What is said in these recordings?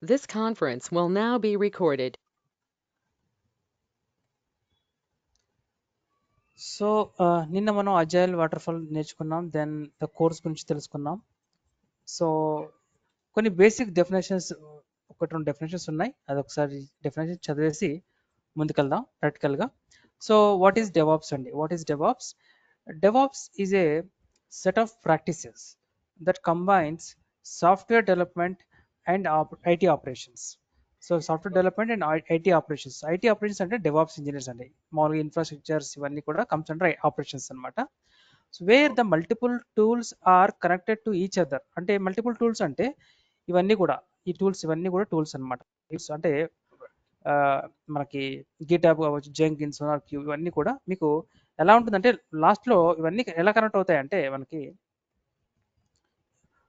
This conference will now be recorded. So నిన్న మనం agile waterfall నేర్చుకున్నాం. దెన్ ద కోర్స్ గురించి తెలుసుకున్నాం. సో కొన్ని బేసిక్ డెఫినేషన్స్, ఒకటి రెండు డెఫినేషన్స్ ఉన్నాయి. అదొకసారి డెఫినేషన్ చదివేసి ముందుకెళ్దాం ప్రాక్టికల్గా. సో వాట్ ఈస్ డెవాప్స్ అండి? What is DevOps? DevOps is a set of practices that combines software development and IT operations. So software development and IT operations. IT operations అంటే DevOps engineers అండి. మామూలుగా infrastructures ఇవన్నీ కూడా comes under operations అనమాట. So where the multiple tools are connected to each other. అంటే multiple tools అంటే ఇవన్నీ కూడా, ఈ టూల్స్ ఇవన్నీ కూడా టూల్స్ అనమాట. అంటే ఆ, మనకి గిటాబ్ కావచ్చు, జెంకిన్స్, క్యూ, ఇవన్నీ కూడా మీకు ఎలా ఉంటుందంటే లాస్ట్లో ఇవన్నీ ఎలా కనెక్ట్ అవుతాయంటే మనకి,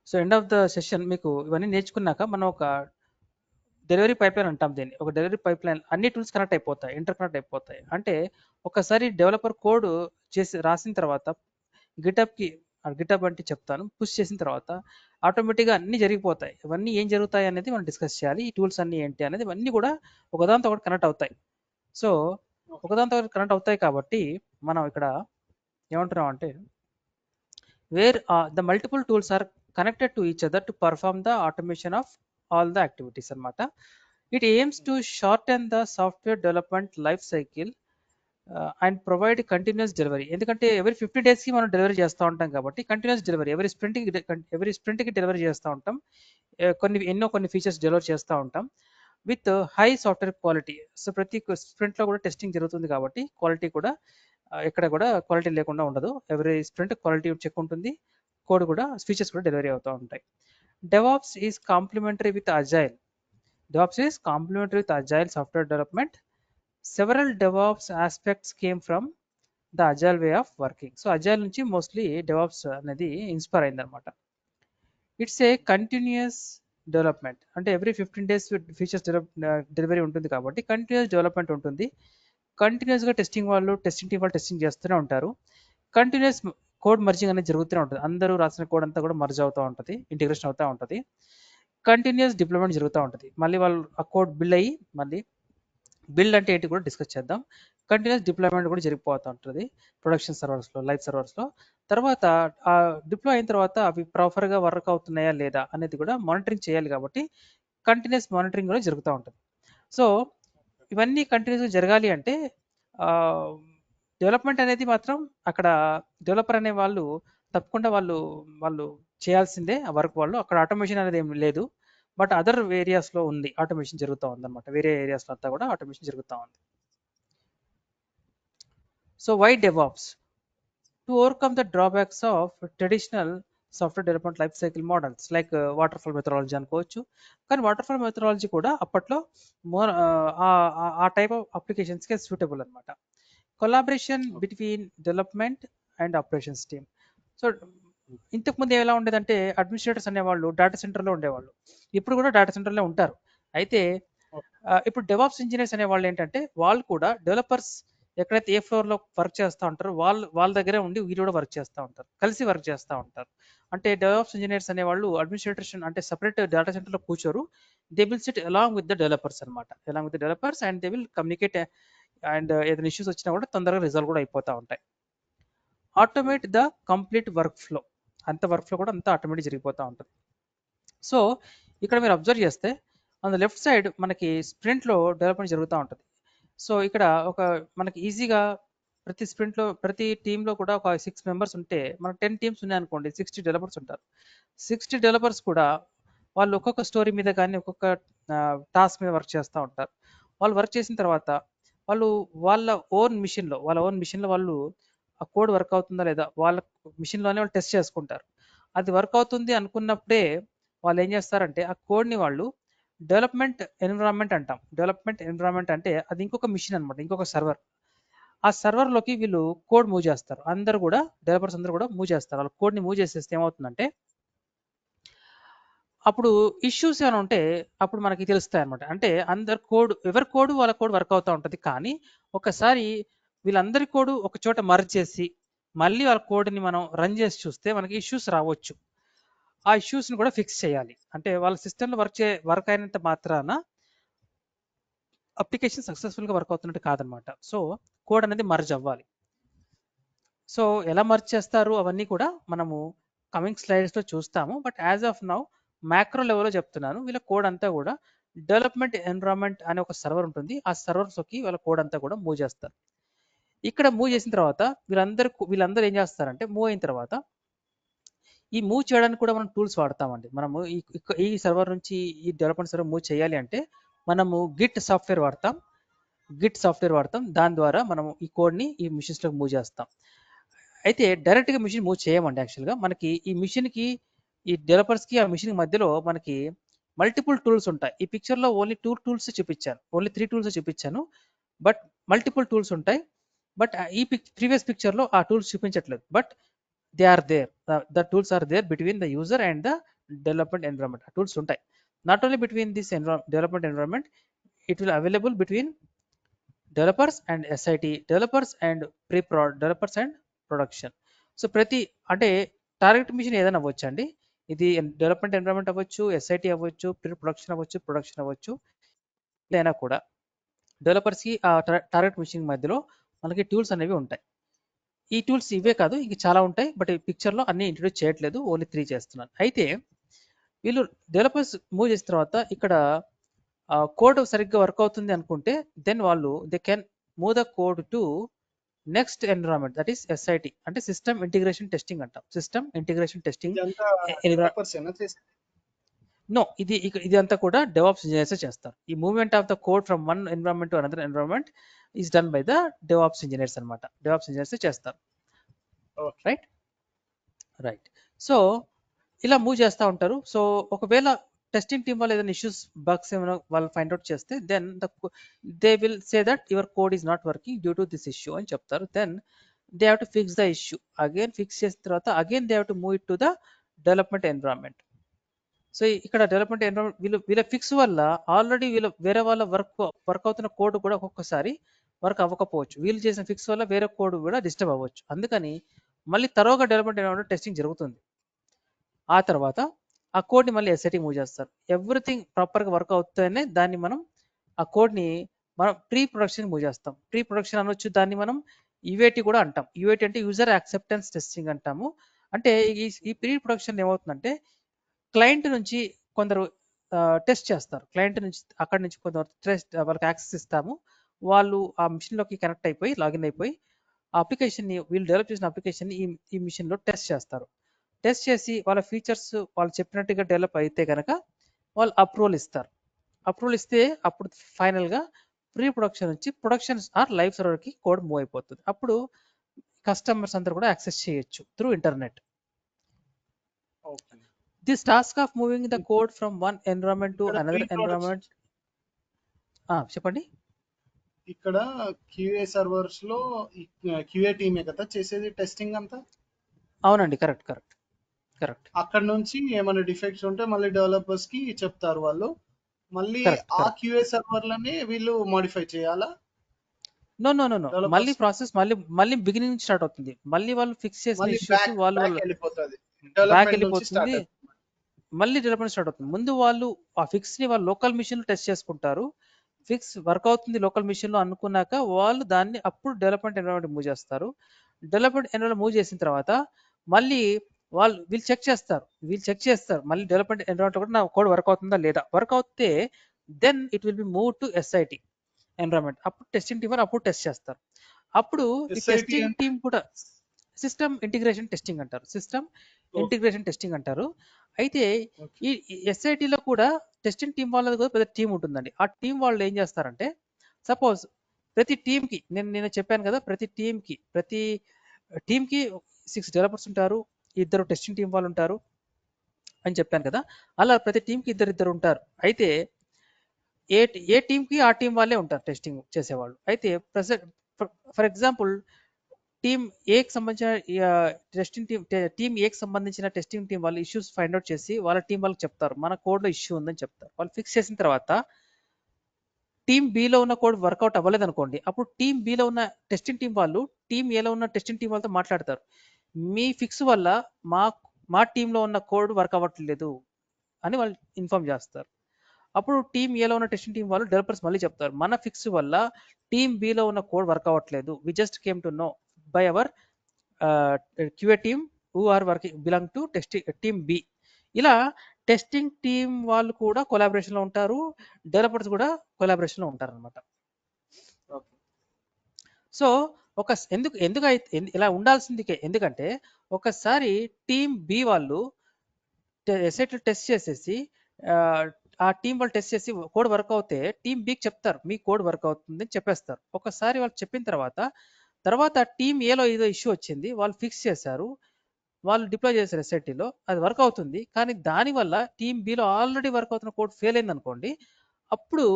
so end of the session మీకు ఇవన్నీ నేర్చుకున్నాక మనం ఒక డెలివరీ పైప్ లైన్ అంటాం దీన్ని. ఒక డెలివరీ పైప్ లైన్ అన్ని టూల్స్ కనెక్ట్ అయిపోతాయి, ఇంటర్ కనెక్ట్ అయిపోతాయి. అంటే ఒకసారి డెవలపర్ కోడ్ చేసి రాసిన తర్వాత గిటబ్కి, గిటబ్ అంటే చెప్తాను, పుష్ చేసిన తర్వాత ఆటోమేటిక్గా అన్నీ జరిగిపోతాయి. ఇవన్నీ ఏం జరుగుతాయి అనేది మనం డిస్కస్ చేయాలి. ఈ టూల్స్ అన్నీ ఏంటి అనేది ఇవన్నీ కూడా ఒకదాంతో ఒకటి కనెక్ట్ అవుతాయి. సో ఒకదాంతో ఒకటి కనెక్ట్ అవుతాయి కాబట్టి మనం ఇక్కడ ఏమంటున్నాం అంటే where the multiple tools are connected to each other to perform the automation of all the activities అనమాట. It aims to shorten the software development life cycle and provide continuous delivery. ఎందుకంటే every 50 డేస్కి మనం delivery చేస్తూ ఉంటాం కాబట్టి continuous delivery, every స్ప్రింట్కి delivery చేస్తూ ఉంటాం. కొన్ని ఫీచర్స్ డెలివర్ చేస్తూ ఉంటాం with high software quality. So ప్రతి స్ప్రింట్లో కూడా టెస్టింగ్ జరుగుతుంది కాబట్టి క్వాలిటీ కూడా ఎక్కడ కూడా క్వాలిటీ లేకుండా ఉండదు. ఎవరీ స్ప్రింట్ క్వాలిటీ చెక్ ఉంటుంది, కోడ్ కూడా, ఫీచర్స్ కూడా డెలివరీ అవుతూ ఉంటాయి. DevOps is complementary with agile. DevOps is complementary with agile software development. Several DevOps aspects came from the agile way of working. So agile నుంచి mostly DevOps అనేది inspire అయిందనమాట. It's a continuous development. అంటే every 15 days features delivery ఉంటుంది కాబట్టి continuous development ఉంటుంది. కంటిన్యూస్గా testing team వాళ్ళు testing చేస్తూనే ఉంటారు. కంటిన్యూస్ కోడ్ మర్జింగ్ అనేది జరుగుతూనే ఉంటుంది. అందరూ రాసిన కోడ్ అంతా కూడా మర్జ్ అవుతూ ఉంటుంది, ఇంటిగ్రేషన్ అవుతూ ఉంటుంది. కంటిన్యూస్ డిప్లాయ్మెంట్ జరుగుతూ ఉంటుంది. మళ్ళీ వాళ్ళు ఆ కోడ్ బిల్డ్ అయ్యి మళ్ళీ బిల్డ్ అంటే ఏంటి కూడా డిస్కస్ చేద్దాం. కంటిన్యూస్ డిప్లాయ్మెంట్ కూడా జరిగిపోతూ ఉంటుంది ప్రొడక్షన్ సర్వర్స్లో, లైవ్ సర్వర్స్లో. తర్వాత ఆ డిప్లాయ్ అయిన తర్వాత అవి ప్రాపర్గా వర్క్ అవుతున్నాయా లేదా అనేది కూడా మానిటరింగ్ చేయాలి కాబట్టి కంటిన్యూస్ మానిటరింగ్ కూడా జరుగుతూ ఉంటుంది. సో ఇవన్నీ కంటిన్యూస్గా జరగాలి అంటే డెవలప్మెంట్ అనేది మాత్రం అక్కడ డెవలపర్ అనే వాళ్ళు తప్పకుండా వాళ్ళు వాళ్ళు చేయాల్సిందే ఆ వర్క్. వాళ్ళు అక్కడ ఆటోమేషన్ అనేది ఏం లేదు, బట్ అదర్ ఏరియాస్లో ఉంది, ఆటోమేషన్ జరుగుతూ ఉంది అనమాట. వేరే ఏరియాస్లో అంతా కూడా ఆటోమేషన్ జరుగుతూ ఉంది. So why DevOps? To overcome the drawbacks of traditional software development life cycle models like waterfall methodology అనుకోవచ్చు. కానీ వాటర్ఫాల్ మెథడాలజీ కూడా అప్పట్లో ఆ టైప్ ఆఫ్ అప్లికేషన్స్కే సూటబుల్ అనమాట. Collaboration between development and operations team. So ఇంతకుముందు ఎలా ఉండేదంటే అడ్మినిస్ట్రేటర్స్ అనేవాళ్ళు డేటా సెంటర్లో ఉండేవాళ్ళు, ఇప్పుడు కూడా డేటా సెంటర్లో ఉంటారు. అయితే ఇప్పుడు డెవాప్స్ ఇంజనీర్స్ అనేవాళ్ళు ఏంటంటే వాళ్ళు కూడా డెవలపర్స్ ఎక్కడైతే ఏ ఫ్లోర్లో వర్క్ చేస్తూ ఉంటారో వాళ్ళ దగ్గరే ఉండి వీళ్ళు కూడా వర్క్ చేస్తూ ఉంటారు, కలిసి వర్క్ చేస్తూ ఉంటారు. అంటే డెవాప్స్ ఇంజనీర్స్ అనేవాళ్ళు అడ్మినిస్ట్రేషన్ అంటే సపరేట్ డేటా సెంటర్లో కూర్చోరు. They will sit along with the developers అనమాట, along with the developers and they will communicate. And ఏదైనా ఇష్యూస్ వచ్చినా కూడా తొందరగా రిజాల్వ్ కూడా అయిపోతూ ఉంటాయి. Automate the complete workflow, అంత వర్క్ ఫ్లో కూడా అంతా ఆటోమేటిక్ జరిగిపోతూ ఉంటుంది. సో ఇక్కడ మీరు అబ్జర్వ్ చేస్తే ఆన్ ద లెఫ్ట్ సైడ్ మనకి స్ప్రింట్లో డెవలప్మెంట్ జరుగుతూ ఉంటుంది. సో ఇక్కడ ఒక మనకి ఈజీగా ప్రతి స్ప్రింట్లో ప్రతి టీంలో కూడా ఒక 6 మెంబర్స్ ఉంటే మనకు 10 టీమ్స్ ఉన్నాయనుకోండి, 60 డెవలపర్స్ ఉంటారు. 60 డెవలపర్స్ కూడా వాళ్ళు ఒక్కొక్క స్టోరీ మీద కానీ ఒక్కొక్క టాస్క్ మీద వర్క్ చేస్తూ ఉంటారు. వాళ్ళు వర్క్ చేసిన తర్వాత వాళ్ళు వాళ్ళ ఓన్ మిషన్లో వాళ్ళు ఆ కోడ్ వర్క్ అవుతుందా లేదా వాళ్ళ మిషన్లోనే వాళ్ళు టెస్ట్ చేసుకుంటారు. అది వర్క్ అవుతుంది అనుకున్నప్పుడే వాళ్ళు ఏం చేస్తారంటే ఆ కోడ్ని వాళ్ళు డెవలప్మెంట్ ఎన్విరాన్మెంట్ అంటాం. డెవలప్మెంట్ ఎన్విరాన్మెంట్ అంటే అది ఇంకొక మిషన్ అనమాట, ఇంకొక సర్వర్. ఆ సర్వర్లోకి వీళ్ళు కోడ్ మూవ్ చేస్తారు. అందరూ కూడా డెవలపర్స్ అందరూ కూడా మూవ్ చేస్తారు. వాళ్ళ కోడ్ని మూవ్ చేసేస్తే ఏమవుతుందంటే అప్పుడు ఇష్యూస్ ఏమైనా ఉంటే అప్పుడు మనకి తెలుస్తాయి అనమాట. అంటే ఎవరి కోడ్ వాళ్ళ కోడ్ వర్క్ అవుతూ ఉంటుంది. కానీ ఒకసారి వీళ్ళందరి కోడ్ ఒక చోట మర్జ్ చేసి మళ్ళీ వాళ్ళ కోడ్ని మనం రన్ చేసి చూస్తే మనకి ఇష్యూస్ రావచ్చు. ఆ ఇష్యూస్ని కూడా ఫిక్స్ చేయాలి. అంటే వాళ్ళ సిస్టంలో వర్క్ అయినంత మాత్రాన అప్లికేషన్ సక్సెస్ఫుల్గా వర్క్ అవుతున్నట్టు కాదనమాట. సో కోడ్ అనేది మర్జ్ అవ్వాలి. సో ఎలా మర్జ్ చేస్తారు అవన్నీ కూడా మనము కమింగ్ స్లైడ్స్లో చూస్తాము. But as of now macro లెవెల్లో చెప్తున్నాను. వీళ్ళ కోడ్ అంతా కూడా డెవలప్మెంట్ ఎన్విరాన్మెంట్ అనే ఒక సర్వర్ ఉంటుంది. ఆ సర్వర్స్లోకి వాళ్ళ కోడ్ అంతా కూడా మూవ్ చేస్తారు. ఇక్కడ మూవ్ చేసిన తర్వాత వీళ్ళందరూ ఏం చేస్తారంటే మూవ్ అయిన తర్వాత ఈ మూవ్ చేయడానికి కూడా మనం టూల్స్ వాడతామండి. మనము ఈ సర్వర్ నుంచి ఈ డెవలప్మెంట్ సర్వర్ మూవ్ చేయాలి అంటే మనము గిట్ సాఫ్ట్వేర్ వాడతాం. దాని ద్వారా మనం ఈ కోడ్ని ఈ మిషన్స్లోకి మూవ్ చేస్తాం. అయితే డైరెక్ట్గా మిషన్ మూవ్ చేయమండి. యాక్చువల్గా మనకి ఈ మిషన్కి ఈ డెవలపర్స్కి ఆ మిషన్ మధ్యలో మనకి మల్టిపుల్ టూల్స్ ఉంటాయి. ఈ పిక్చర్లో ఓన్లీ 2 టూల్స్ చూపించాను, ఓన్లీ 3 టూల్స్ చూపించాను. బట్ మల్టిపుల్ టూల్స్ ఉంటాయి. బట్ ఈ ప్రీవియస్ పిక్చర్లో ఆ టూల్స్ చూపించట్లేదు. But they are there, the tools are there between the user and the development environment. ఆ టూల్స్ ఉంటాయి. Not only between this development environment, it will available between developers and SIT, developers and developers and production. So అంటే target machine ఏదైనా అవ్వచ్చు అండి. ఇది development environment అవ్వచ్చు, SIT అవ్వచ్చు, pre production అవ్వచ్చు. ఏదైనా కూడా డెవలపర్స్కి ఆ టార్గెట్ మిషన్ మధ్యలో మనకి టూల్స్ అనేవి ఉంటాయి. ఈ టూల్స్ ఇవే కాదు, ఇంక చాలా ఉంటాయి. బట్ ఈ పిక్చర్లో అన్ని ఇంట్రొడ్యూస్ చేయట్లేదు, ఓన్లీ 3 చేస్తున్నాను. అయితే వీళ్ళు డెవలపర్స్ మూవ్ చేసిన తర్వాత ఇక్కడ కోడ్ సరిగ్గా వర్క్ అవుతుంది అనుకుంటే then they can move the code to next environment, that is SIT, అంటే సిస్టమ్ ఇంటిగ్రేషన్ టెస్టింగ్ అంటాం. System integration testing. నో, ఇది అంతా కూడా డెవాప్స్ ఇంజనీర్స్ చేస్తారు. ఈ movement of the code from one environment to another environment is done by the DevOps engineers అనమాట. DevOps engineers చేస్తారు. Right. So ఇలా మూవ్ చేస్తూ ఉంటారు. సో ఒకవేళ టెస్టింగ్ టీమ్ వాళ్ళు ఏదైనా ఇష్యూస్, బగ్స్ ఏమైనా వాళ్ళు ఫైండ్ అవుట్ చేస్తే then they will say that your code is not working due to this issue అని చెప్తారు. Then they have to fix the issue. Again fix చేసిన తర్వాత again they have to move it to the development environment. So ఇక్కడ development environment వీళ్ళ fix వల్ల already వేరే వాళ్ళ work అవుతున్న కోడ్ కూడా ఒక్కొక్కసారి వర్క్ అవ్వకపోవచ్చు. వీళ్ళు చేసిన ఫిక్స్ వల్ల వేరే కోడ్ కూడా డిస్టర్బ్ అవ్వచ్చు. అందుకని మళ్ళీ తరోగా డెవలప్మెంట్ ఎన్విరాన్మెంట్ టెస్టింగ్ జరుగుతుంది. ఆ తర్వాత ఆ కోడ్ని మళ్ళీ ఎస్ఐటి మూవ్ చేస్తారు. ఎవ్రీథింగ్ ప్రాపర్గా వర్క్ అవుతేనే దాన్ని ఆ కోడ్ని మనం ప్రీ ప్రొడక్షన్ మూవ్ చేస్తాం. ప్రీ ప్రొడక్షన్ అనొచ్చు, దాన్ని మనం యుఏటి కూడా అంటాం. యుఏటి అంటే యూజర్ యాక్సెప్టెన్స్ టెస్టింగ్ అంటాము. అంటే ఈ ప్రీ ప్రొడక్షన్ ఏమవుతుందంటే క్లయింట్ నుంచి కొందరు టెస్ట్ చేస్తారు. క్లయింట్ నుంచి అక్కడ నుంచి కొందరు టెస్ట్ వాళ్ళకి యాక్సెస్ ఇస్తాము. వాళ్ళు ఆ మిషన్లోకి కనెక్ట్ అయిపోయి లాగిన్ అయిపోయి ఆ అప్లికేషన్ని, వీళ్ళు డెవలప్ చేసిన అప్లికేషన్ని ఈ మిషన్లో టెస్ట్ చేస్తారు. టెస్ట్ చేసి వాళ్ళ ఫీచర్స్ వాళ్ళు చెప్పినట్టుగా డెవలప్ అయితే కనుక వాళ్ళు అప్రూవల్ ఇస్తారు. అప్రూవల్ ఇస్తే అప్పుడు ఫైనల్గా ప్రీ ప్రొడక్షన్ నుంచి ప్రొడక్షన్ ఆర్ లైవ్ సర్వర్కి కోడ్ మూవ్ అయిపోతుంది. అప్పుడు కస్టమర్స్ అందరూ కూడా యాక్సెస్ చేయొచ్చు through internet. This task of moving the code from one environment to another environment. చెప్పండి. ఇక్కడ క్యూఏ సర్వర్స్ లో క్యూఏ టీమే కదా చేసేది టెస్టింగ్ అంతా? అవునండి, కరెక్ట్. అక్కడ నుంచి ఏమైనా డిఫెక్ట్స్ ఉంటే మళ్ళీ డెవలపర్స్ కి చెప్తారు వాళ్ళు. మళ్ళీ ఆ క్యూఏ సర్వర్లని వీళ్ళు మోడిఫై చేయాలా? నో, మళ్ళీ ప్రాసెస్ మళ్ళీ బిగినింగ్ నుంచి స్టార్ట్ అవుతుంది. మళ్ళీ వాళ్ళు ఫిక్స్ చేసిన ఇష్యూస్ వాళ్ళు బ్యాక్ వెళ్ళిపోతుంది. మళ్ళీ డెవలప్మెంట్ స్టార్ట్ అవుతుంది. ముందు వాళ్ళు ఆ ఫిక్స్ ని వాళ్ళు లోకల్ మిషన్ టెస్ట్ చేసుకుంటారు. ఫిక్స్ వర్క్ అవుతుంది లోకల్ మిషన్ లో అనుకున్నాక వాళ్ళు దాన్ని అప్పుడు డెవలప్మెంట్ ఎన్విరాన్మెంట్ మూవ్ చేస్తారు. డెవలప్మెంట్ ఎన్విరాన్మెంట్ మూవ్ చేసిన తర్వాత మళ్ళీ వీళ్ళు చెక్ చేస్తారు. మళ్ళీ డెవలప్మెంట్ ఎన్విరాన్మెంట్ కూడా నా కోడ్ వర్క్ అవుతుందా లేదా. వర్క్ అవుతే then it will be move to SIT environment. అప్పుడు టెస్టింగ్ టీమ్ అప్పుడు టెస్ట్ చేస్తారు. అప్పుడు ఈ టెస్టింగ్ టీమ్ కూడా సిస్టమ్ ఇంటిగ్రేషన్ టెస్టింగ్ అంటారు. అయితే ఈ ఎస్ఐటిలో కూడా టెస్టింగ్ టీం వాళ్ళది కూడా పెద్ద టీం ఉంటుందండి. ఆ టీం వాళ్ళు ఏం చేస్తారంటే సపోజ్ ప్రతి టీంకి నేను చెప్పాను కదా, ప్రతి టీంకి 6 డెవలపర్స్ ఉంటారు, 2 టెస్టింగ్ టీం వాళ్ళు ఉంటారు అని చెప్పాను కదా. అలా ప్రతి టీంకి ఇద్దరు ఉంటారు. అయితే ఏ టీంకి ఆ టీం వాళ్ళే ఉంటారు టెస్టింగ్ చేసేవాళ్ళు. అయితే ఫర్ ఎగ్జాంపుల్ టీమ్ ఏకి సంబంధించిన ఏకి సంబంధించిన టెస్టింగ్ టీం వాళ్ళు ఇష్యూస్ ఫైండ్ అవుట్ చేసి వాళ్ళ టీం వాళ్ళకి చెప్తారు, మన కోడ్లో ఇష్యూ ఉందని చెప్తారు. వాళ్ళు ఫిక్స్ చేసిన తర్వాత టీమ్ బిలో ఉన్న కోడ్ వర్కౌట్ అవ్వలేదు అనుకోండి, అప్పుడు టీమ్ బిలో ఉన్న టెస్టింగ్ టీం వాళ్ళు టీమ్ ఏలో ఉన్న టెస్టింగ్ టీం వాళ్ళతో మాట్లాడతారు. మీ ఫిక్స్ వల్ల మా టీంలో ఉన్న కోడ్ వర్క్ అవ్వట్లేదు అని వాళ్ళు ఇన్ఫార్మ్ చేస్తారు. అప్పుడు టీమ్ ఏలో ఉన్న టెస్టింగ్ టీం వాళ్ళు డెవలపర్స్ మళ్ళీ చెప్తారు, మన ఫిక్స్ వల్ల టీమ్ బిలో ఉన్న కోడ్ వర్క్ అవ్వట్లేదు, we just came to know by our QA team who are working belong to testing team be. ఇలా టెస్టింగ్ టీం వాళ్ళు కూడా కొలాబరేషన్ లో ఉంటారు, డెవలపర్స్ కూడా కొలాబరేషన్ లో ఉంటారు అనమాట. ఓకే. సో ఎందుకు ఇలా ఉండాల్సింది ఎందుకంటే ఒకసారి టీమ్ బి వాళ్ళు ఎస్ఐటీ టెస్ట్ చేసేసి ఆ టీం వాళ్ళు టెస్ట్ చేసి కోడ్ వర్క్ అవుతే టీం బికి చెప్తారు మీ కోడ్ వర్క్ అవుతుంది అని చెప్పేస్తారు. ఒకసారి వాళ్ళు చెప్పిన తర్వాత టీం ఏలో ఏదో ఇష్యూ వచ్చింది, వాళ్ళు ఫిక్స్ చేశారు, వాళ్ళు డిప్లాయ్ చేశారు ఎస్ఐటీలో, అది వర్క్ అవుతుంది. కానీ దానివల్ల టీం బిలో ఆల్రెడీ వర్క్ అవుతున్న కోడ్ ఫెయిల్ అయింది అనుకోండి, అప్పుడు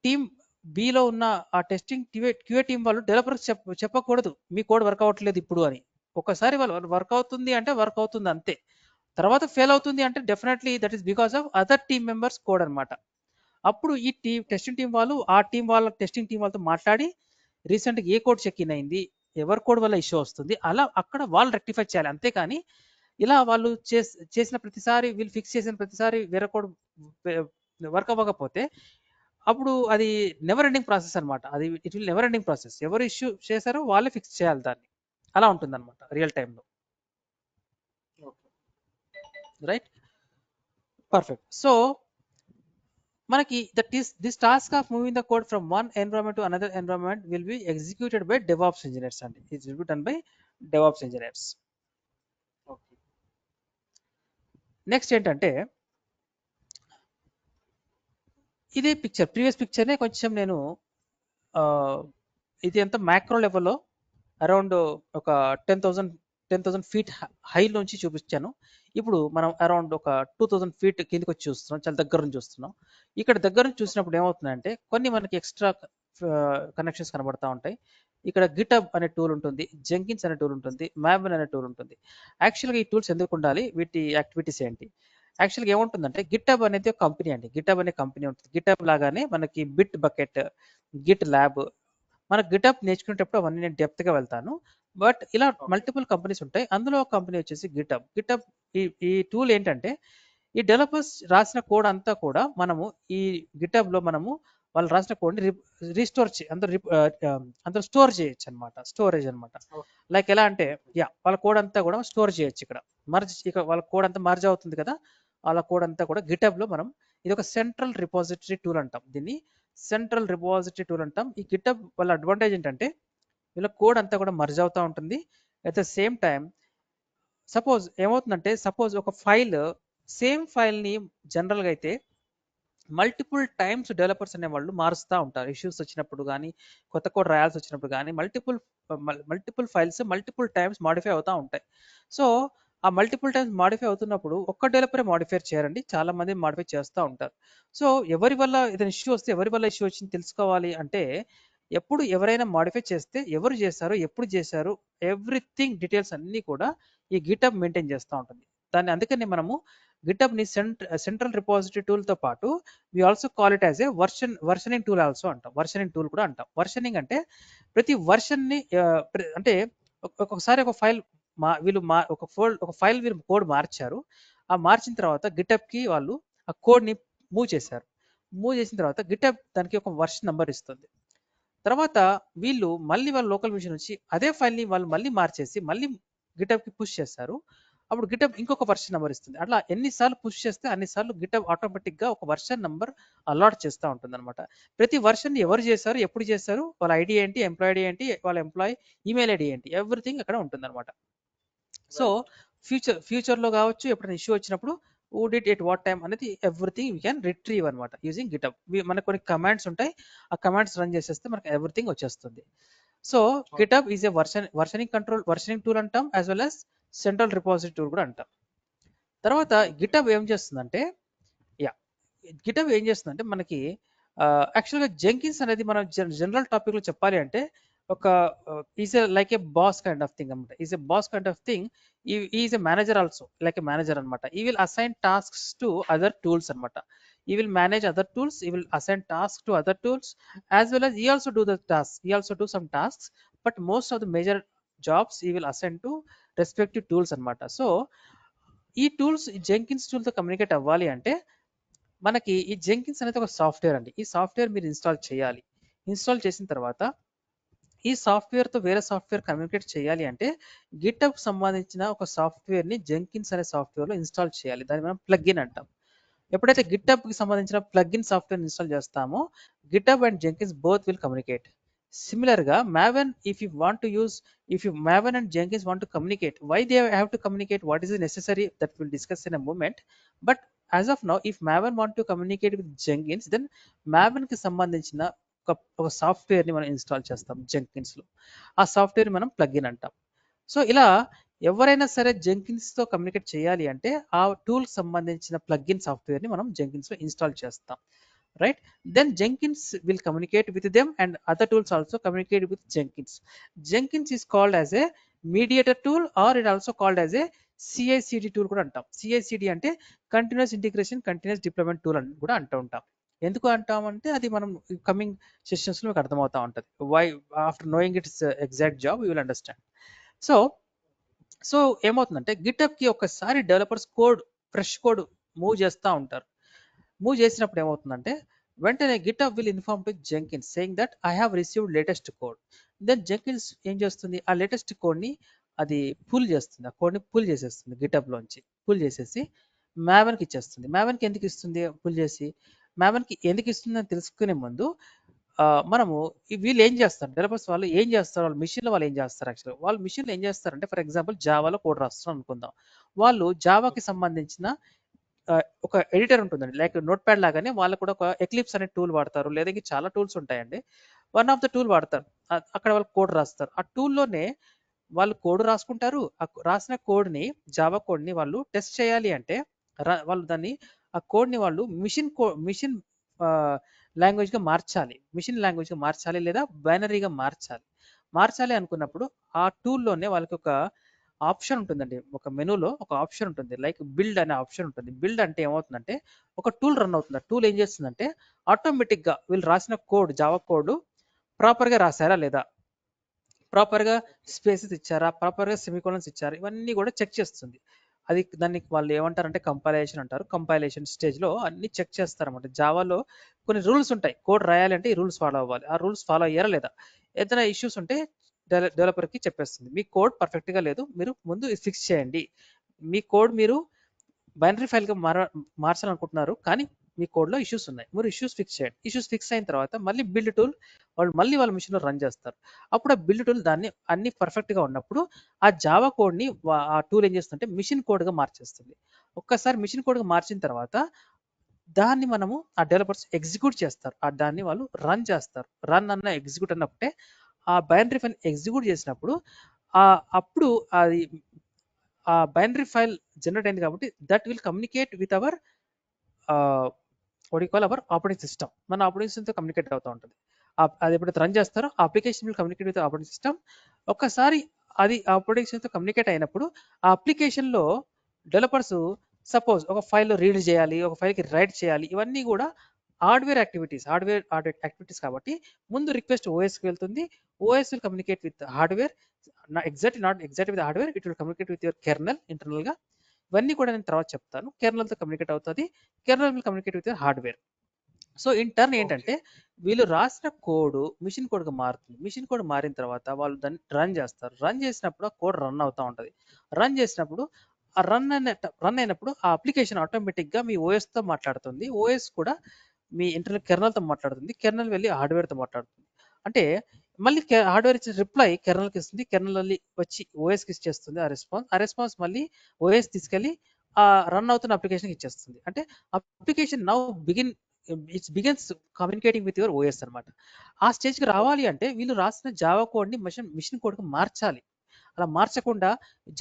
టీం బిలో ఉన్న ఆ టెస్టింగ్ క్యూఏ టీం వాళ్ళు డెవలపర్స్ చెప్పకూడదు మీ కోడ్ వర్క్ అవ్వట్లేదు ఇప్పుడు అని. ఒకసారి వాళ్ళు వర్క్ అవుతుంది అంటే వర్క్ అవుతుంది అంతే, తర్వాత ఫెయిల్ అవుతుంది అంటే definitely that is because of other team members code అనమాట. అప్పుడు ఈ టెస్టింగ్ టీం వాళ్ళు ఆ టీం వాళ్ళ టెస్టింగ్ టీం వాళ్ళతో మాట్లాడి రీసెంట్గా ఏ కోడ్ చెక్ ఇన్ అయింది, ఎవరి కోడ్ వల్ల ఇష్యూ వస్తుంది, అలా అక్కడ వాళ్ళు రెక్టిఫై చేయాలి. అంతేకాని ఇలా వాళ్ళు చేసిన ప్రతిసారి వీళ్ళు ఫిక్స్ చేసిన ప్రతిసారి వేరే కోడ్ వర్క్ అవ్వకపోతే అప్పుడు అది నెవర్ ఎండింగ్ ప్రాసెస్ అనమాట. అది it will never ending process, ఎవరు ఇష్యూ చేశారో వాళ్ళే ఫిక్స్ చేయాలి దాన్ని. అలా ఉంటుంది అనమాట రియల్ టైంలో. Right, perfect. సో మనకి this task of moving the code from one environment to another environment will be executed by DevOps engineers and it will be done by DevOps engineers. Okay. Next ఏంటంటే ఇదే picture, previous పిక్చర్నే కొంచెం నేను ఇది ఎంత macro లెవెల్లో around ఒక 10,000 feet high నుంచి చూపించాను. ఇప్పుడు మనం అరౌండ్ ఒక 2,000 ఫీట్ కిందకి వచ్చి చూస్తున్నాం, చాలా దగ్గర నుంచి చూస్తున్నాం. ఇక్కడ దగ్గర నుంచి చూసినప్పుడు ఏమవుతుందంటే కొన్ని మనకి ఎక్స్ట్రా కనెక్షన్స్ కనబడతా ఉంటాయి. ఇక్కడ గిటబ్ అనే టూల్ ఉంటుంది, జెంకిన్స్ అనే టూల్ ఉంటుంది, మ్యాబన్ అనే టూల్ ఉంటుంది. యాక్చువల్గా ఈ టూల్స్ ఎందుకు ఉండాలి, వీటి యాక్టివిటీస్ ఏంటి? యాక్చువల్గా ఏముంటుందంటే గిటబ్ అనేది ఒక కంపెనీ అండి. గిటబ్ అనే కంపెనీ ఉంటుంది. గిటబ్ లాగానే మనకి బిట్ బకెట్, గిట్ ల్యాబ్, మన గిటబ్ నేర్చుకునేటప్పుడు అవన్నీ నేను డెప్త్గా వెళ్తాను. బట్ ఇలా మల్టిపుల్ కంపెనీస్ ఉంటాయి, అందులో ఒక కంపెనీ వచ్చేసి గిటబ్. ఈ టూల్ ఏంటంటే ఈ డెవలపర్స్ రాసిన కోడ్ అంతా కూడా మనము ఈ గిటబ్ లో మనము వాళ్ళు రాసిన కోడ్ని రీస్టోర్ అందరూ స్టోర్ చేయొచ్చు అనమాట, స్టోరేజ్ అనమాట. లైక్ ఎలా అంటే వాళ్ళ కోడ్ అంతా కూడా స్టోర్ చేయొచ్చు. ఇక్కడ వాళ్ళ కోడ్ అంతా మర్జ్ అవుతుంది కదా, వాళ్ళ కోడ్ అంతా కూడా గిటబ్ లో మనం, ఇది ఒక సెంట్రల్ రిపోజిటరీ టూల్ అంటాం, దీన్ని సెంట్రల్ రిపోజిటరీ టూల్ అంటాం. ఈ గిటబ్ వాళ్ళ అడ్వాంటేజ్ ఏంటంటే వీళ్ళ కోడ్ అంతా కూడా మర్జ్ అవుతూ ఉంటుంది. At the same time suppose ఏమవుతుందంటే, సపోజ్ ఒక ఫైల్, సేమ్ ఫైల్ని జనరల్గా అయితే మల్టిపుల్ టైమ్స్ డెవలపర్స్ అనేవాళ్ళు మారుస్తూ ఉంటారు. ఇష్యూస్ వచ్చినప్పుడు కానీ, కొత్త కోడ్ రాయాల్సి వచ్చినప్పుడు కానీ multiple files multiple times modify అవుతూ ఉంటాయి. సో ఆ మల్టిపుల్ టైమ్స్ మాడిఫై అవుతున్నప్పుడు ఒక్క డెవలపరే మాడిఫై చేయరండి, చాలా మంది మాడిఫై చేస్తూ ఉంటారు. సో ఎవరి వల్ల ఏదైనా ఇష్యూ వస్తే ఎవరి వల్ల ఇష్యూ వచ్చింది తెలుసుకోవాలి అంటే, ఎప్పుడు ఎవరైనా మాడిఫై చేస్తే ఎవరు చేశారు, ఎప్పుడు చేశారు, ఎవ్రీథింగ్ డీటెయిల్స్ అన్నీ కూడా ఈ గిటబ్ మెయింటైన్ చేస్తూ ఉంటుంది. దాన్ని అందుకని మనము గిటబ్ ని సెంట్రల్ రిపోజిటరీ టూల్ తో పాటు we also call it as a versioning tool also అంటాం, వర్షనింగ్ టూల్ కూడా అంటాం. వర్షనింగ్ అంటే ప్రతి వర్షన్ ని అంటే ఒక్కొక్కసారి ఒక ఫైల్ ఒక ఫైల్ వీళ్ళు కోడ్ మార్చారు, ఆ మార్చిన తర్వాత గిటబ్ కి వాళ్ళు ఆ కోడ్ ని మూవ్ చేశారు. మూవ్ చేసిన తర్వాత గిటబ్ దానికి ఒక వర్షన్ నెంబర్ ఇస్తుంది. తర్వాత వీళ్ళు మళ్ళీ వాళ్ళ లోకల్ మిషన్ నుంచి అదే ఫైల్ ని వాళ్ళు మళ్ళీ మార్చేసి మళ్ళీ గిటబ్ కి పుష్ చేస్తారు. అప్పుడు గిటబ్ ఇంకొక వర్షన్ నెంబర్ ఇస్తుంది. అట్లా ఎన్నిసార్లు పుష్ చేస్తే అన్నిసార్లు గిటబ్ ఆటోమేటిక్ గా ఒక వర్షన్ నెంబర్ అలాట్ చేస్తూ ఉంటుంది అనమాట. ప్రతి వర్షన్ ఎవరు చేశారు, ఎప్పుడు చేశారు, వాళ్ళ ఐడి ఏంటి, ఎంప్లాయ్ ఐడి ఏంటి, వాళ్ళ ఎంప్లాయ్ ఈమెయిల్ ఐడి ఏంటి, ఎవ్రీథింగ్ అక్కడ ఉంటుంది అనమాట. సో ఫ్యూచర్ లో కావచ్చు, ఎప్పుడైనా ఇష్యూ వచ్చినప్పుడు who did at what time అనేది ఎవ్రీథింగ్ వీ క్యాన్ రిట్రీవ్ అనమాట యూజింగ్ గిటబ్. మనకు కొన్ని కమాండ్స్ ఉంటాయి, ఆ కమాండ్స్ రన్ చేసేస్తే మనకు ఎవ్రీథింగ్ వచ్చేస్తుంది. So GitHub is a versioning tool అంటాం, as well as central repository tool కూడా అంటాం. తర్వాత గిటబ్ ఏం చేస్తుందంటే మనకి యాక్చువల్గా జెంకిన్స్ అనేది మనం జనరల్ టాపిక్ లో చెప్పాలి అంటే ఒక is like a boss kind of thing అనమాట. Is a boss kind of thing. Is a manager also, like a manager అనమాట. ఈ will assign tasks to other tools అనమాట. ఈ విల్ మేనేజ్ అదర్ టూల్స్, ఈ will assign task to other tools, as well as he also do the tasks, he also do some tasks, but most of the major jobs he will assign to respective tools అన్నమాట. So ఈ tools Jenkins టూల్తో communicate అవ్వాలి అంటే మనకి ఈ Jenkins అనేది ఒక software అండి. ఈ సాఫ్ట్వేర్ మీరు ఇన్స్టాల్ చేయాలి. ఇన్స్టాల్ చేసిన తర్వాత ఈ సాఫ్ట్వేర్తో వేరే సాఫ్ట్వేర్ కమ్యూనికేట్ చేయాలి అంటే గిటప్ సంబంధించిన ఒక సాఫ్ట్వేర్ని జెంకిన్స్ అనే సాఫ్ట్వేర్లో ఇన్స్టాల్ చేయాలి. దాన్ని మనం ప్లగ్ఇన్ అంటాం. ఎప్పుడైతే గిటప్కి సంబంధించిన ప్లగ్ఇన్ సాఫ్ట్వేర్ ఇన్స్టాల్ చేస్తామో get-up and Jenkins both will communicate. సిమిలర్గా Maven, if Maven and Jenkins want to communicate, why they have to communicate, what is necessary, that we'll discuss in a moment. But as of now, if Maven want to communicate with Jenkins, then Maven కి సంబంధించిన ఒక సాఫ్ట్వేర్ని మనం install చేస్తాం జెంకిన్స్లో. ఆ software మనం plugin అంటాం. So ఇలా ఎవరైనా సరే జెంకిన్స్తో కమ్యూనికేట్ చేయాలి అంటే ఆ టూల్కి సంబంధించిన ప్లగ్ఇన్ సాఫ్ట్వేర్ని మనం జెంకిన్స్లో ఇన్స్టాల్ చేస్తాం, right? Then Jenkins will communicate with them and other tools also communicate with Jenkins. Jenkins is called as a mediator tool, or it also called as a CI/CD tool కూడా అంటాం. CI/CD అంటే continuous integration continuous deployment tool అని కూడా అంటూ ఉంటాం. ఎందుకు అంటామంటే అది మనం కమింగ్ సెషన్స్లో మీకు అర్థమవుతూ ఉంటుంది. Why after knowing its exact job you will understand. So ఏమవుతుందంటే గిటప్కి ఒక్కసారి డెవలపర్స్ ఫ్రెష్ కోడ్ మూవ్ చేస్తూ ఉంటారు. మూవ్ చేసినప్పుడు ఏమవుతుందంటే వెంటనే GitHub will inform to Jenkins saying that I have received latest code. Then Jenkins ఏం చేస్తుంది, ఆ లేటెస్ట్ కోడ్ని అది పుల్ చేస్తుంది. ఆ కోడ్ని పుల్ చేసేస్తుంది గిటప్లోంచి. పుల్ చేసేసి మ్యావెన్కి ఇచ్చేస్తుంది. మ్యావెన్కి ఎందుకు ఇస్తుంది పుల్ చేసి? మ్యావెన్కి ఎందుకు ఇస్తుంది అని తెలుసుకునే ముందు మనము వీళ్ళు ఏం చేస్తారు, డెవలపర్స్ వాళ్ళు ఏం చేస్తారు, వాళ్ళ మిషన్లో వాళ్ళు ఏం చేస్తారు, యాక్చువల్గా వాళ్ళ మిషన్లో ఏం చేస్తారంటే ఫర్ ఎగ్జాంపుల్ జావాలో కోడ్ రాస్తున్నారు అనుకుందాం. వాళ్ళు జావాకి సంబంధించిన ఒక ఎడిటర్ ఉంటుందండి, లైక్ నోట్ ప్యాడ్ లాగానే వాళ్ళు కూడా ఒక ఎక్లిప్స్ అనే టూల్ వాడతారు, లేదా ఇంకా చాలా టూల్స్ ఉంటాయండి. వన్ ఆఫ్ ద టూల్ వాడతారు, అక్కడ వాళ్ళు కోడ్ రాస్తారు. ఆ టూల్లోనే వాళ్ళు కోడ్ రాసుకుంటారు. ఆ రాసిన కోడ్ని జావా కోడ్ని వాళ్ళు టెస్ట్ చేయాలి అంటే వాళ్ళు దాన్ని ఆ కోడ్ని వాళ్ళు మిషన్ లాంగ్వేజ్గా మార్చాలి, లేదా బైనరీగా మార్చాలి అనుకున్నప్పుడు ఆ టూల్లోనే వాళ్ళకి ఒక ఆప్షన్ ఉంటుందండి. ఒక మెనూలో ఒక ఆప్షన్ ఉంటుంది, లైక్ బిల్డ్ అనే ఆప్షన్ ఉంటుంది. బిల్డ్ అంటే ఏమవుతుందంటే ఒక టూల్ రన్ అవుతుంది. ఆ టూల్ ఏం చేస్తుందంటే ఆటోమేటిక్గా వీళ్ళు రాసిన కోడ్ జావా కోడ్ ప్రాపర్గా రాశారా లేదా, ప్రాపర్గా స్పేసెస్ ఇచ్చారా, ప్రాపర్గా సెమికోలన్స్ ఇచ్చారా, ఇవన్నీ కూడా చెక్ చేస్తుంది. అది దాన్ని వాళ్ళు ఏమంటారంటే కంపైలేషన్ అంటారు. కంపైలేషన్ స్టేజ్లో అన్ని చెక్ చేస్తారన్నమాట. జావాలో కొన్ని రూల్స్ ఉంటాయి, కోడ్ రాయాలంటే ఈ రూల్స్ ఫాలో అవ్వాలి, ఆ రూల్స్ ఫాలో అయ్యారా లేదా, ఏదైనా ఇష్యూస్ ఉంటే డెవలపర్కి చెప్పేస్తుంది మీ కోడ్ పర్ఫెక్ట్గా లేదు, మీరు ముందు ఫిక్స్ చేయండి. మీ కోడ్ మీరు బైనరీ ఫైల్గా మార్చాలనుకుంటున్నారు కానీ మీ కోడ్లో ఇష్యూస్ ఉన్నాయి, మీరు ఇష్యూస్ ఫిక్స్ చేయండి. ఇష్యూస్ ఫిక్స్ అయిన తర్వాత మళ్ళీ బిల్డ్ టూల్ వాళ్ళు వాళ్ళ మిషన్లో రన్ చేస్తారు. అప్పుడు ఆ బిల్డ్ టూల్ దాన్ని అన్ని పర్ఫెక్ట్గా ఉన్నప్పుడు ఆ జావా కోడ్ని ఆ టూల్ ఏం చేస్తుందంటే మిషన్ కోడ్గా మార్చేస్తుంది. ఒక్కసారి మిషన్ కోడ్గా మార్చిన తర్వాత దాన్ని మనము ఆ డెవలపర్స్ ఎగ్జిక్యూట్ చేస్తారు, దాన్ని వాళ్ళు రన్ చేస్తారు. రన్ అన్న ఎగ్జిక్యూట్ అన్న ఒకటే. ఆ బైనరీ ఫైల్ ఎగ్జిక్యూట్ చేసినప్పుడు అప్పుడు అది ఆ బైనరీ ఫైల్ జనరేట్ అయింది కాబట్టి that will communicate with our our operating system. మన ఆపరేటింగ్ సిస్టమ్తో కమ్యూనికేట్ అవుతూ ఉంటుంది. అది ఎప్పుడైతే రన్ చేస్తారో ఆ application will communicate with operating system. ఒక్కసారి అది ఆపరేటింగ్ సిస్టమ్తో కమ్యూనికేట్ అయినప్పుడు ఆ అప్లికేషన్లో డెవలపర్స్ సపోజ్ ఒక ఫైల్లో రీడ్ చేయాలి, ఒక ఫైల్కి రైట్ చేయాలి, ఇవన్నీ కూడా హార్డ్వేర్ యాక్టివిటీస్ కాబట్టి ముందు రిక్వెస్ట్ ఓఎస్కి వెళ్తుంది. OS will communicate with hardware, not exact with hardware, it will communicate with your kernel ఇంటర్నల్గా. ఇవన్నీ కూడా నేను తర్వాత చెప్తాను. కెర్నల్తో కమ్యూనికేట్ అవుతుంది, kernel will communicate with your hardware. So in turn ఏంటంటే వీళ్ళు రాసిన కోడ్ మిషన్ కోడ్గా మారుతుంది. మిషన్ కోడ్ మారిన తర్వాత వాళ్ళు దాన్ని రన్ చేస్తారు. రన్ చేసినప్పుడు ఆ కోడ్ రన్ అవుతూ ఉంటుంది. రన్ చేసినప్పుడు ఆ రన్ అయినప్పుడు ఆ అప్లికేషన్ ఆటోమేటిక్గా మీ ఓఎస్తో మాట్లాడుతుంది. ఓఎస్ కూడా మీ ఇంటర్నల్ కెర్నల్తో మాట్లాడుతుంది. కెర్నల్ వెళ్ళి హార్డ్వేర్తో మాట్లాడుతుంది. అంటే మళ్ళీ హార్డ్వేర్ ఇచ్చిన రిప్లై కెర్నల్కి ఇస్తుంది, కెర్నల్ వచ్చి ఓఎస్కి ఇచ్చేస్తుంది ఆ రెస్పాన్స్ మళ్ళీ ఓఎస్ తీసుకెళ్ళి ఆ రన్ అవుతున్న అప్లికేషన్కి ఇచ్చేస్తుంది. అంటే application now begins communicating with your OS అనమాట. ఆ స్టేజ్కి రావాలి అంటే వీళ్ళు రాసిన జావా కోడ్ని మిషన్ కోడ్కి మార్చాలి. అలా మార్చకుండా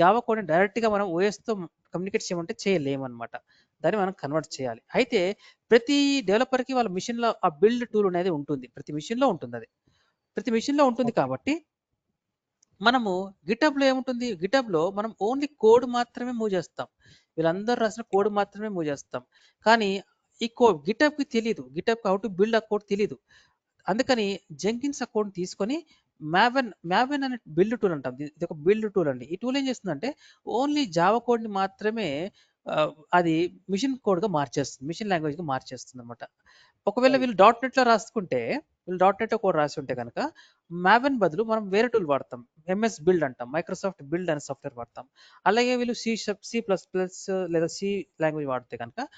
జావా కోడ్ని డైరెక్ట్గా మనం ఓఎస్తో కమ్యూనికేట్ చేయమంటే చేయలేమన్నమాట. దాన్ని మనం కన్వర్ట్ చేయాలి. అయితే ప్రతి డెవలపర్కి వాళ్ళ మిషన్లో ఆ బిల్డ్ టూల్ అనేది ఉంటుంది, ప్రతి మిషన్లో ఉంటుంది. అది ప్రతి మిషన్లో ఉంటుంది కాబట్టి మనము గిటబ్లో ఏముంటుంది, గిటబ్లో మనం ఓన్లీ కోడ్ మాత్రమే మూవ్ చేస్తాం. వీళ్ళందరూ రాసిన కోడ్ మాత్రమే మూవ్ చేస్తాం. కానీ ఈ గిటబ్కి తెలియదు, గిటబ్కి హౌ టు బిల్డ్ ఆ కోడ్ తెలియదు. అందుకని జెంకిన్స్ అకౌంట్ తీసుకొని మ్యావెన్ అనే బిల్డ్ టూల్ అంటాం. ఇది ఒక బిల్డ్ టూల్ అండి. ఈ టూల్ ఏం చేస్తుందంటే ఓన్లీ జావా కోడ్ని మాత్రమే అది మిషన్ కోడ్గా మార్చేస్తుంది, మిషన్ లాంగ్వేజ్గా మార్చేస్తుంది అనమాట. ఒకవేళ రైట్. వీళ్ళు డాట్ నెట్లో రాసుకుంటే, వీళ్ళు డాట్ నెట్లో కోడ్ రాసి ఉంటే కనుక మ్యావెన్ బదులు మనం వేరే టూల్ వాడతాం. ఎంఎస్ బిల్డ్ అంటాం, మైక్రోసాఫ్ట్ బిల్డ్ అనే సాఫ్ట్వేర్ వాడతాం. అలాగే వీళ్ళు సి++ లేదా సి లాంగ్వేజ్ వాడితే కనుక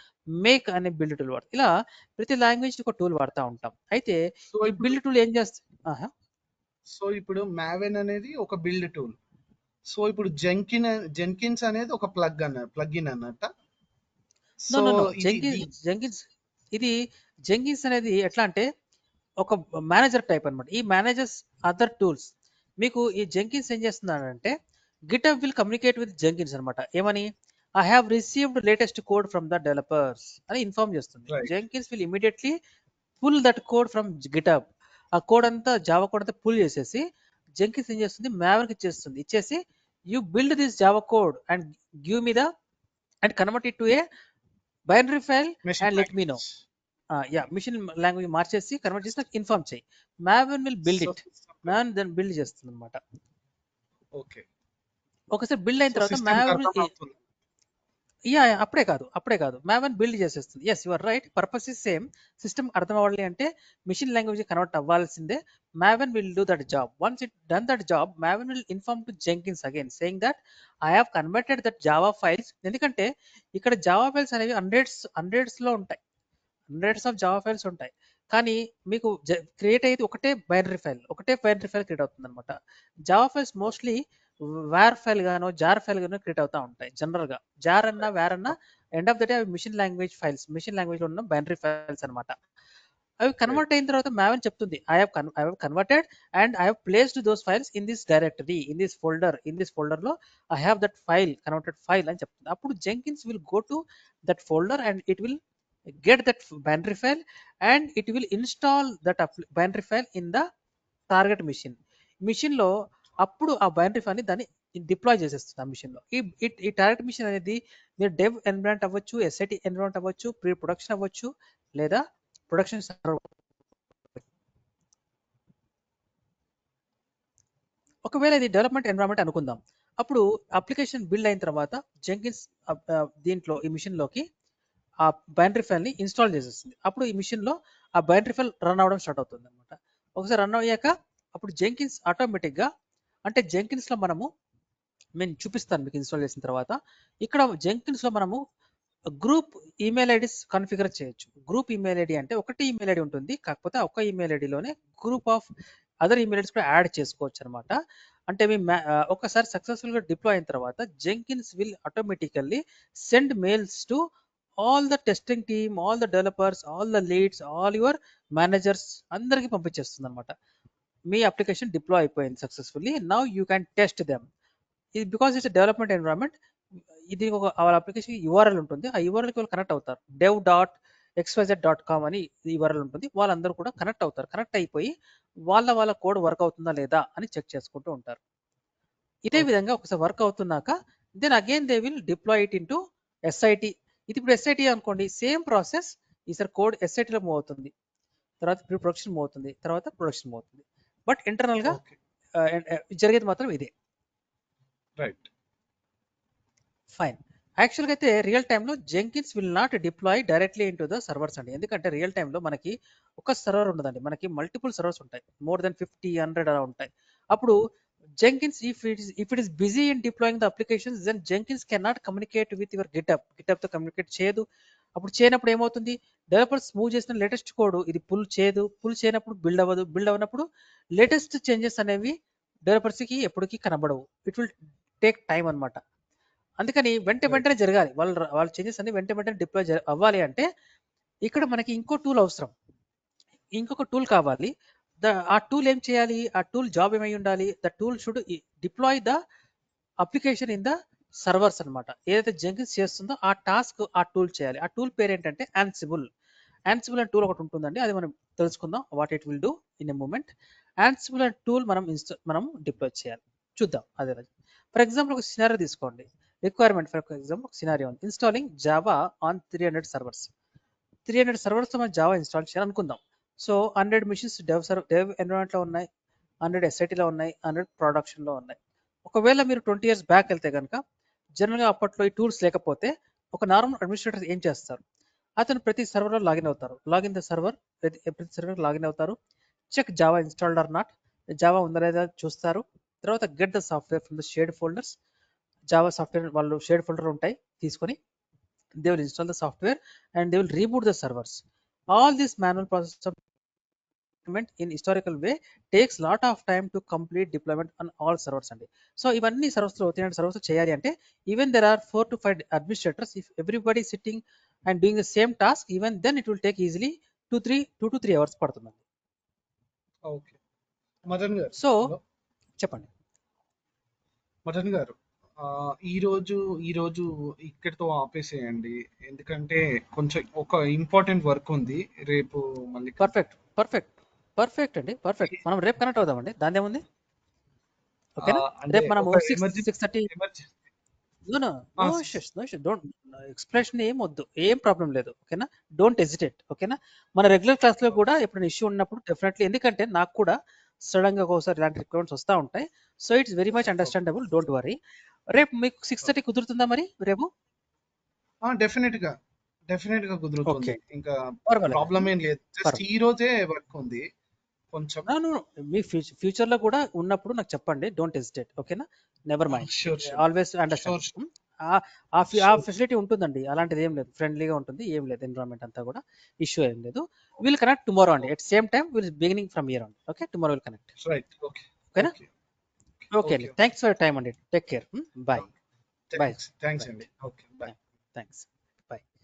మేక్ అనే బిల్డ్ టూల్ వాడతాం. ఇలా ప్రతి లాంగ్వేజ్ ఒక టూల్ వాడుతూ ఉంటాం. అయితే సో ఈ ఇప్పుడు బిల్డ్ టూల్ ఏం చేస్తుంది? ఇప్పుడు మావెన్ అనేది ఒక బిల్డ్ టూల్. సో ఇప్పుడు జెన్కిన్స్ అనేది ఒక ప్లగ్ఇన్ అన్నట్ట. నో సో నో నో ఇది ఇది జెంకిన్స్ అనేది ఎట్లా అంటే ఒక మేనేజర్ టైప్ అన్నమాట. ఈ మేనేజర్స్ అదర్ టూల్స్. మీకు ఈ జెంకిన్స్ ఏం చేస్తున్నాడంటే GitHub will communicate with Jenkins అనమాట. ఏమని I have received latest code from the developers అని ఇన్ఫార్మ్ చేస్తుంది. Right. Jenkins will immediately pull that code from GitHub. ఆ కోడ్ అంతా జావా కోడ్ అంతా పుల్ చేసేసి జెంకిన్స్ ఏం చేస్తుంది, మ్యావెన్కి ఇచ్చేస్తుంది. ఇచ్చేసి you build this Java code and give me the and convert it to a binary file machine and let me know. Language. Machine language మార్చేసి కన్వర్ట్ చేసి నాకు ఇన్ఫార్మ్ చేయి. Maven will build so it. Maven దాన్ని build చేస్తుంది అనమాట. Okay. ఒకసారి build అయిన so తర్వాత సిస్టమ్ మ్యావెన్ అర్థం అవుతుంది. అప్పుడే కాదు మ్యావెన్ బిల్డ్ చేసేస్తుంది. Yes your right, purpose is same. System అర్థం అవ్వాలి అంటే మిషన్ లాంగ్వేజ్ కన్వర్ట్ అవ్వాల్సిందే. Maven will do that job. Once it done that job, Maven will inform to Jenkins again saying that I have converted that Java files. ఎందుకంటే ఇక్కడ Java files అనేవి హండ్రెడ్స్లో ఉంటాయి, hundreds of Java files ఉంటాయి. కానీ మీకు create అయ్యేది ఒకటే binary file create అవుతుంది అనమాట. Java files mostly war file గానో జార్ ఫైల్ గానో క్రియేట్ అవుతూ ఉంటాయి. జనరల్ గా జార్ అన్నా వేర్ అన్నా ఎండ్ ఆఫ్ ద డే అవి మిషన్ లాంగ్వేజ్ లో ఉన్న బైనరీ ఫైల్స్ అనమాట. అవి కన్వర్ట్ అయిన తర్వాత మ్యావెన్ చెప్తుంది I have converted and I have placed those files in this directory, in this folder లో I have that file, converted file అని చెప్తుంది. అప్పుడు Jenkins will go to that folder and it will get that binary file and it will install that binary file in the target machine లో. అప్పుడు ఆ binary file ని దాన్ని deploy చేసేస్తుంది ఆ మిషన్ లో. ఈ టార్గెట్ మిషన్ అనేది మీరు డెవ్ ఎన్విరాన్మెంట్ అవ్వచ్చు, ఎస్ఐటి ఎన్విరాన్మెంట్ అవ్వచ్చు, ప్రీ ప్రొడక్షన్ అవ్వచ్చు, లేదా ప్రొడక్షన్ సర్వర్. ఒకవేళ ఇది డెవలప్మెంట్ ఎన్విరాన్మెంట్ అనుకుందాం. అప్పుడు అప్లికేషన్ బిల్డ్ అయిన తర్వాత జెంకిన్స్ దీంట్లో ఈ మిషన్ లోకి ఆ బైనరీ ఫైల్ ని ఇన్స్టాల్ చేసేస్తుంది. అప్పుడు ఈ మిషన్ లో ఆ బైనరీ ఫైల్ రన్ అవడం స్టార్ట్ అవుతుంది అనమాట. ఒకసారి రన్ అయ్యాక అప్పుడు జెంకిన్స్ ఆటోమేటిక్ గా, అంటే జెంకిన్స్ లో మనము, నేను చూపిస్తాను మీకు ఇన్స్టాల్ చేసిన తర్వాత. ఇక్కడ జెంకిన్స్ లో మనము గ్రూప్ ఈమెయిల్ ఐడీస్ కాన్ఫిగర్ చేయొచ్చు. గ్రూప్ ఈమెయిల్ ఐడి అంటే ఒకటి ఈమెయిల్ ఐడి ఉంటుంది, కాకపోతే ఒక్క ఈమెయిల్ ఐడిలోనే group of other email IDs కూడా యాడ్ చేసుకోవచ్చు అనమాట. అంటే మీ ఒకసారి సక్సెస్ఫుల్ గా డిప్లాయ్ అయిన తర్వాత Jenkins will automatically send mails to all the testing team, all the developers, all the leads, all your managers అందరికి పంపించేస్తుంది అనమాట. మీ అప్లికేషన్ డిప్లాయ్ అయిపోయింది successfully, now you can test them. ఇది బికాస్ ఇట్స్ డెవలప్మెంట్ ఎన్విరాన్మెంట్. ఇది ఒక వాళ్ళ application URL ఉంటుంది, ఆ యూఆర్ఎల్కి వాళ్ళు కనెక్ట్ అవుతారు. dev.xyz.com అని యూఆర్ఎల్ ఉంటుంది. వాళ్ళందరూ కూడా కనెక్ట్ అవుతారు. కనెక్ట్ అయిపోయి వాళ్ళ కోడ్ వర్క్ అవుతుందా లేదా అని చెక్ చేసుకుంటూ ఉంటారు. ఇదే విధంగా ఒకసారి వర్క్ అవుతున్నాక then again they will deploy it into SIT. ఇది ఇప్పుడు ఎస్ఐటి అనుకోండి, సేమ్ ప్రాసెస్. ఈసారి కోడ్ ఎస్ఐటిలో మూవ్ అవుతుంది, తర్వాత ప్రీ ప్రొడక్షన్ మూవ్ అవుతుంది, తర్వాత ప్రొడక్షన్ మూవ్ అవుతుంది. బట్ ఇంటర్నల్ గా ఓకే. జరిగేది మాత్రం ఇదే. రైట్. ఫైన్. యాక్చువల్గా అయితే రియల్ టైంలో Jenkins will not deploy directly into the servers అండి. ఎందుకంటే రియల్ టైంలో మనకి ఒక సర్వర్ ఉండదండి, మనకి మల్టిపుల్ సర్వర్స్ ఉంటాయి, మోర్ దెన్ 50, 100 అలా ఉంటాయి. అప్పుడు Jenkins, if it is busy in deploying the applications, then Jenkins cannot communicate with your GitHub తో కమ్యూనికేట్ చేయదు. అప్పుడు చేయనప్పుడు ఏమవుతుంది, డెవలపర్స్ మూవ్ చేసిన లేటెస్ట్ కోడ్ ఇది పుల్ చేయనప్పుడు బిల్డ్ అవ్వదు, బిల్డ్ అవ్వనప్పుడు లేటెస్ట్ చేంజెస్ అనేవి డెవలపర్స్ కి ఎప్పటికీ కనబడవు. ఇట్ విల్ టేక్ టైం అనమాట. అందుకని వెంటనే జరగాలి, వాళ్ళ చేంజెస్ అన్ని వెంటనే డిప్లాయ్ అవ్వాలి అంటే ఇక్కడ మనకి ఇంకో టూల్ అవసరం, ఇంకొక టూల్ కావాలి. ఆ టూల్ ఏం చేయాలి, ఆ టూల్ జాబ్ ఏమై ఉండాలి, the tool should deploy the application in the servers అనమాట. ఏదైతే జెంకిన్స్ చేస్తుందో ఆ టాస్క్ ఆ టూల్ చేయాలి. ఆ టూల్ పేరు ఏంటంటే యాన్సిబుల్ అనే టూల్ ఒకటి ఉంటుందండి, అది మనం తెలుసుకుందాం what it will do in a moment. Ansible అనే టూల్ మనం డిప్లాయ్ చేయాలి, చూద్దాం అదే. ఫర్ ఎగ్జాంపుల్ ఒక సినారియో తీసుకోండి. రిక్వైర్మెంట్ ఫర్ ఎగ్జాంపుల్ ఒక సినారియో ఉంది, installing Java on 300 servers. 300 servers తో మనం జావా ఇన్స్టాల్ చేయాలనుకుందాం. సో 100 మిషన్స్ డెవ్ ఎన్విరాన్మెంట్ లో ఉన్నాయి, 100 ఎస్ఐటీలో ఉన్నాయి, 100 ప్రొడక్షన్లో ఉన్నాయి. ఒకవేళ మీరు 20 years బ్యాక్ వెళ్తే కనుక జనరల్గా అప్పట్లో ఈ టూల్స్ లేకపోతే ఒక నార్మల్ అడ్మినిస్ట్రేటర్ ఏం చేస్తారు, అతను ప్రతి సర్వర్లో లాగిన్ అవుతారు, లాగిన్ ద సర్వర్, ప్రతి సర్వర్ లాగిన్ అవుతారు, check Java installed or not, Java ఉందా లేదా చూస్తారు, తర్వాత get the software from the shared folders, Java software వాళ్ళు షేర్డ్ ఫోల్డర్ ఉంటాయి తీసుకొని they will install the software and they will reboot the servers. All this manual process of deployment in historical way takes lot of time to complete deployment on all servers అండి. So ఇవన్నీ సర్వర్స్లో 300 servers చేయాలి అంటే even there are 4 to 5 administrators, if everybody sitting and doing the same task, even then it will take easily 2 to 3 hours పడుతుందండి. Okay Madan గారు. So hello చెప్పండి. మదన్ గారు, ఈ రోజు ఇక్కడితో ఆపేసేయండి, ఎందుకంటే కొంచెం ఒక ఇంపార్టెంట్ వర్క్ ఉంది, రేపు మళ్ళీ పర్ఫెక్ట్ అండి, పర్ఫెక్ట్. మనం రేపు కనెక్ట్ అవుదామండి, దాని ఏముంది. ఓకేనా, అంటే రేపు మనము ఒక 6:30. Emergency. No issues, don't explanation ఏం వద్దు, ఏం ప్రాబ్లం లేదు. ఓకేనా, డోంట్ హెజిటేట్. ఓకేనా, మన రెగ్యులర్ క్లాస్ లో కూడా ఎప్పుడైనా ఇష్యూ ఉన్నప్పుడు డెఫినెట్లీ, ఎందుకంటే నాకు కూడా సడన్ గా ఒకసారి ఇలాంటి రిక్వైర్మెంట్స్ వస్తూ ఉంటాయి. So it's very much understandable, don't worry. రేపు మీకు 6:30 కుదురుతుందా మరి రేపు? డెఫినెట్ గా కుదురుతుంది, ఓకే, ఇంకా పర్వాలేదు, ప్రాబ్లం ఏం లేదు. జస్ట్ ఈ రోజే వర్క్ ఉంది కొంచెం. మీ ఫ్యూచర్ లో కూడా ఉన్నప్పుడు నాకు చెప్పండి, డోంట్ హెసిటేట్. ఓకేనా, never mind, sure always sure understand. ఆ ఫెసిలిటీ ఉంటుందండి, అలాంటిది ఏం లేదు, ఫ్రెండ్లీగా ఉంటుంది, ఏం లేదు, ఎన్విరాన్మెంట్ అంతా కూడా ఇష్యూ ఏం లేదు. విల్ కనెక్ట్ టుమారో అండి, at same time will beginning from year అండి. Okay, tomorrow will connect. Right. Okay ఓకేనా, ఓకే అండి, థ్యాంక్స్ ఫర్ టైం అండి, టేక్ కేర్, బాయ్. థ్యాంక్స్ అండి. Okay bye. థ్యాంక్స్.